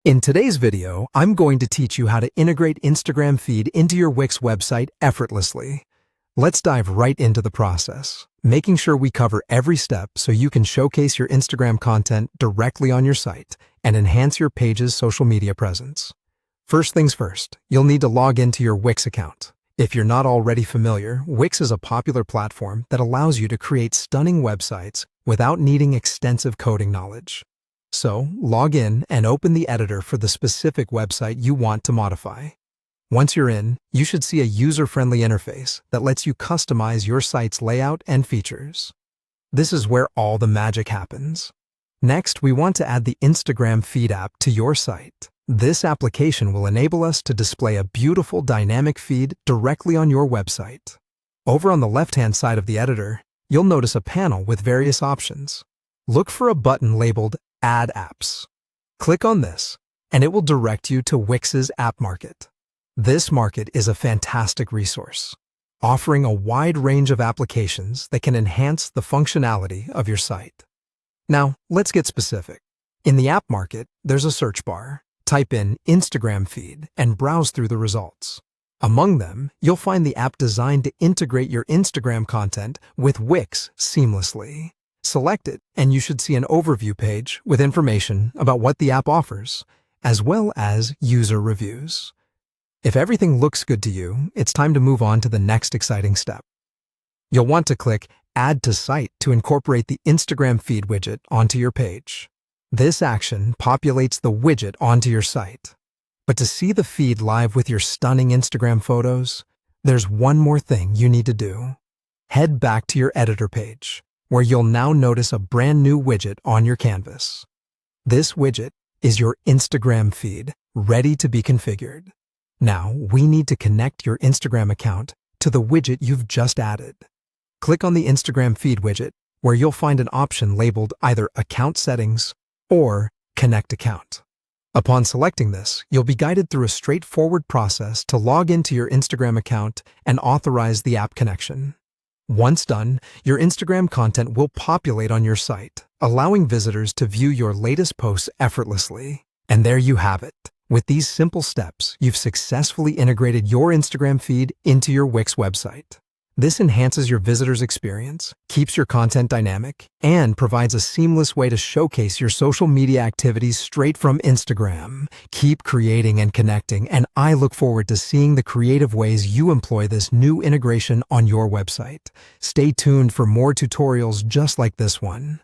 In today's video, I'm going to teach you how to integrate Instagram feed into your Wix website effortlessly. Let's dive right into the process, making sure we cover every step so you can showcase your Instagram content directly on your site and enhance your page's social media presence. First things first, you'll need to log into your Wix account. If you're not already familiar, Wix is a popular platform that allows you to create stunning websites without needing extensive coding knowledge. So, log in and open the editor for the specific website you want to modify. Once you're in, you should see a user-friendly interface that lets you customize your site's layout and features. This is where all the magic happens. Next, we want to add the Instagram feed app to your site. This application will enable us to display a beautiful dynamic feed directly on your website. Over on the left-hand side of the editor, you'll notice a panel with various options. Look for a button labeled Add Apps. Click on this, and it will direct you to Wix's App Market. This market is a fantastic resource, offering a wide range of applications that can enhance the functionality of your site. Now, let's get specific. In the App Market, there's a search bar. Type in Instagram feed and browse through the results. Among them, you'll find the app designed to integrate your Instagram content with Wix seamlessly. Select it, and you should see an overview page with information about what the app offers, as well as user reviews. If everything looks good to you, it's time to move on to the next exciting step. You'll want to click Add to Site to incorporate the Instagram feed widget onto your page. This action populates the widget onto your site. But to see the feed live with your stunning Instagram photos, there's one more thing you need to do. Head back to your editor page, where you'll now notice a brand new widget on your canvas. This widget is your Instagram feed, ready to be configured. Now, we need to connect your Instagram account to the widget you've just added. Click on the Instagram feed widget, where you'll find an option labeled either Account Settings or Connect Account. Upon selecting this, you'll be guided through a straightforward process to log into your Instagram account and authorize the app connection. Once done, your Instagram content will populate on your site, allowing visitors to view your latest posts effortlessly. And there you have it. With these simple steps, you've successfully integrated your Instagram feed into your Wix website. This enhances your visitors' experience, keeps your content dynamic, and provides a seamless way to showcase your social media activities straight from Instagram. Keep creating and connecting, and I look forward to seeing the creative ways you employ this new integration on your website. Stay tuned for more tutorials just like this one.